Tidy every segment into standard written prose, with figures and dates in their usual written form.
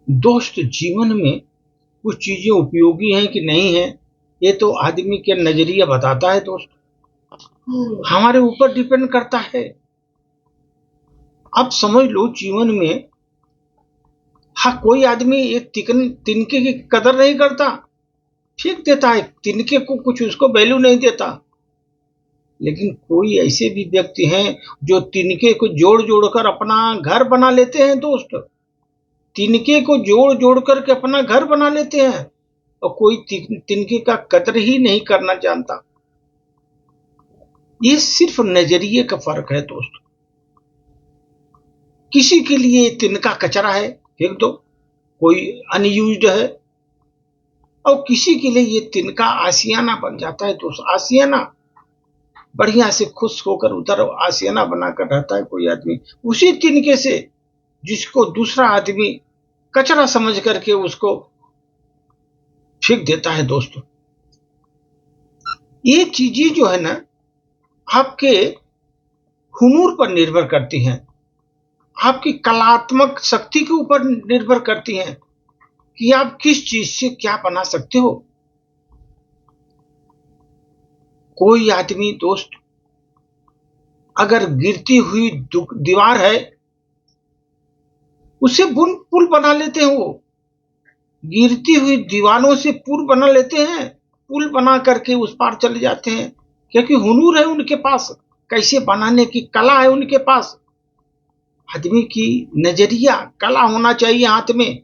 दोस्त, जीवन में कुछ चीजें उपयोगी हैं कि नहीं है, ये तो आदमी के नजरिया बताता है दोस्त, हमारे ऊपर डिपेंड करता है। आप समझ लो जीवन में, हाँ, कोई आदमी एक तिनके की कदर नहीं करता, फेंक देता है तिनके को, कुछ उसको वैल्यू नहीं देता। लेकिन कोई ऐसे भी व्यक्ति हैं जो तिनके को जोड़ जोड़ कर अपना घर बना लेते हैं दोस्त, तिनके को जोड़ जोड़ करके अपना घर बना लेते हैं, और कोई तिनके का कदर ही नहीं करना जानता। ये सिर्फ नजरिए का फर्क है दोस्त। किसी के लिए तिनका कचरा है, फेंक दो, कोई अनयूज्ड है, और किसी के लिए ये तिनका आशियाना बन जाता है दोस्त। आशियाना बढ़िया से खुश होकर उधर आशियाना बनाकर रहता है कोई आदमी, उसी तिनके से जिसको दूसरा आदमी कचरा समझ करके उसको फेंक देता है दोस्तों। ये चीजें जो है ना, आपके हुनूर पर निर्भर करती हैं, आपकी कलात्मक शक्ति के ऊपर निर्भर करती हैं कि आप किस चीज से क्या बना सकते हो। कोई आदमी दोस्त अगर गिरती हुई दीवार है, उसे पुल बना लेते हैं, वो गिरती हुई दीवारों से पुल बना लेते हैं, पुल बना करके उस पार चले जाते हैं, क्योंकि हुनूर है उनके पास, कैसे बनाने की कला है उनके पास। आदमी की नजरिया, कला होना चाहिए हाथ में,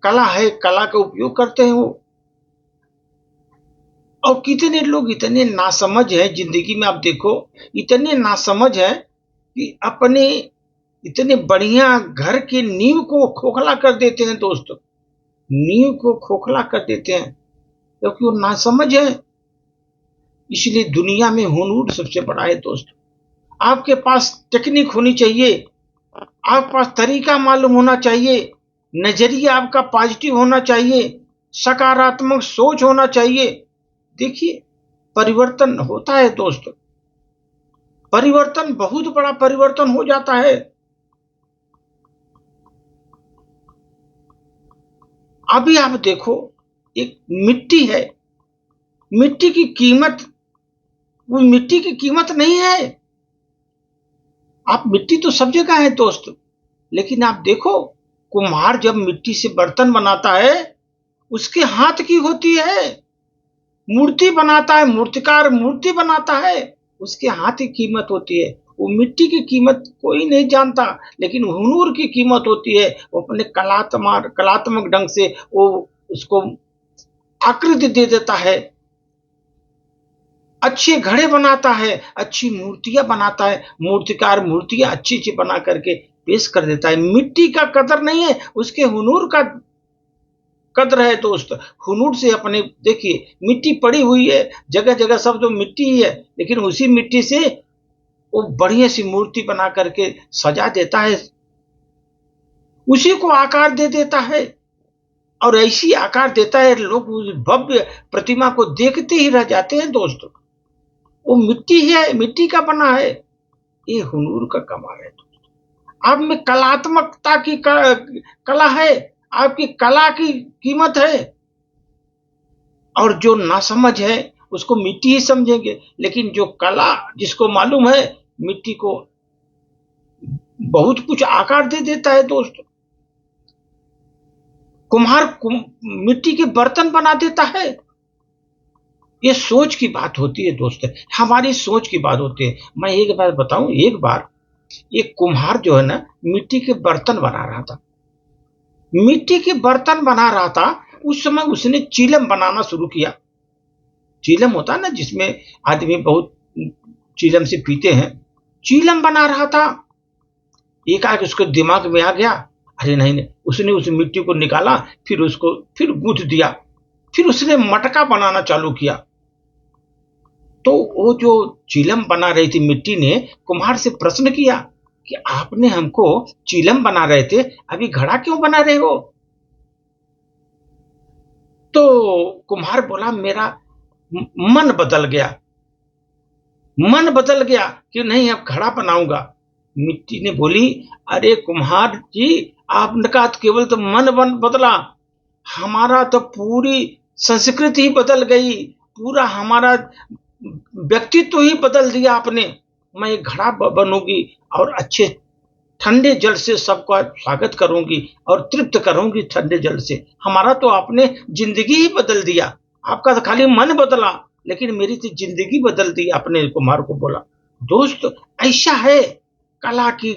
कला है, कला का उपयोग करते हैं वो। और कितने लोग इतने नासमझ हैं जिंदगी में, आप देखो, इतने नासमझ हैं कि अपने इतने बढ़िया घर की नींव को खोखला कर देते हैं दोस्त, नींव को खोखला कर देते हैं, क्योंकि वो नासमझ है। इसलिए दुनिया में हुनूर सबसे बड़ा है दोस्त। आपके पास टेक्निक होनी चाहिए, आपके पास तरीका मालूम होना चाहिए, नजरिया आपका पॉजिटिव होना चाहिए, सकारात्मक सोच होना चाहिए। देखिए, परिवर्तन होता है दोस्त, परिवर्तन, बहुत बड़ा परिवर्तन हो जाता है। अभी आप देखो, एक मिट्टी है, मिट्टी की कीमत, वो मिट्टी की कीमत नहीं है। आप मिट्टी तो सब जगह है दोस्त, लेकिन आप देखो, कुम्हार जब मिट्टी से बर्तन बनाता है, उसके हाथ की होती है। मूर्ति बनाता है, मूर्तिकार मूर्ति बनाता है, उसके हाथ की कीमत होती है। वो मिट्टी की कीमत कोई नहीं जानता, लेकिन हुनूर की कीमत होती है। वो अपने कलात्मक ढंग से वो उसको आकृति दे देता है, अच्छे घड़े बनाता है, अच्छी मूर्तियां बनाता है, मूर्तिकार मूर्तियां अच्छी अच्छी बना करके पेश कर देता है। मिट्टी का कदर नहीं है, उसके हुनूर का कद्र है दोस्त। हुनूर से अपने देखिए, मिट्टी पड़ी हुई है जगह जगह, सब तो मिट्टी ही है, लेकिन उसी मिट्टी से वो बढ़िया सी मूर्ति बना करके सजा देता है, उसी को आकार दे देता है, और ऐसी आकार देता है लोग उस भव्य प्रतिमा को देखते ही रह जाते हैं दोस्त। वो मिट्टी है, मिट्टी का बना है, ये हुनूर का कमाल है दोस्त। आप में कलात्मकता की कला है, आपकी कला की कीमत है। और जो नासमझ है उसको मिट्टी ही समझेंगे, लेकिन जो कला जिसको मालूम है, मिट्टी को बहुत कुछ आकार दे देता है दोस्त। कुम्हार मिट्टी के बर्तन बना देता है। ये सोच की बात होती है दोस्त, हमारी सोच की बात होती है। मैं एक बात बताऊं, एक बार एक कुम्हार जो है ना, मिट्टी के बर्तन बना रहा था, मिट्टी के बर्तन बना रहा था। उस समय उसने चीलम बनाना शुरू किया। चीलम होता है ना, जिसमें आदमी बहुत चीलम से पीते हैं, चीलम बना रहा था। एकाएक उसके दिमाग में आ गया, अरे नहीं नहीं, उसने उस मिट्टी को निकाला, फिर उसको फिर गूंथ दिया, फिर उसने मटका बनाना चालू किया। तो वो जो चीलम बना रही थी मिट्टी ने कुम्हार से प्रश्न किया कि आपने हमको चीलम बना रहे थे, अभी घड़ा क्यों बना रहे हो? तो कुम्हार बोला, मेरा मन बदल गया, मन बदल गया कि नहीं अब घड़ा बनाऊंगा। मिट्टी ने बोली, अरे कुम्हार जी, आपने कहा केवल तो मन बदला, हमारा तो पूरी संस्कृति ही बदल गई, पूरा हमारा व्यक्तित्व ही बदल दिया आपने। मैं एक घड़ा बनूंगी और अच्छे ठंडे जल से सबका स्वागत करूंगी और तृप्त करूंगी ठंडे जल से। हमारा तो आपने जिंदगी ही बदल दिया। आपका तो खाली मन बदला, लेकिन मेरी तो जिंदगी बदल दी आपने, कुमार को बोला। दोस्त, ऐसा है कला की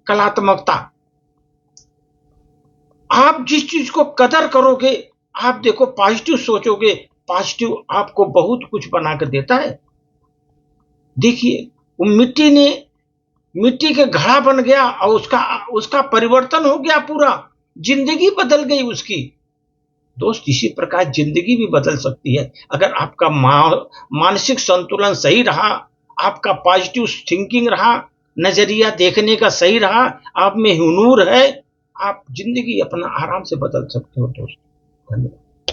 कलात्मकता। आप जिस चीज को कदर करोगे, आप देखो पॉजिटिव सोचोगे, पॉजिटिव आपको बहुत कुछ बना कर देता है। देखिए, वो मिट्टी के घड़ा बन गया और उसका परिवर्तन हो गया, पूरा जिंदगी बदल गई उसकी। दोस्त, इसी प्रकार जिंदगी भी बदल सकती है अगर आपका मानसिक संतुलन सही रहा, आपका पॉजिटिव थिंकिंग रहा, नजरिया देखने का सही रहा, आप में हुनूर है, आप जिंदगी अपना आराम से बदल सकते हो दोस्त। धन्यवाद।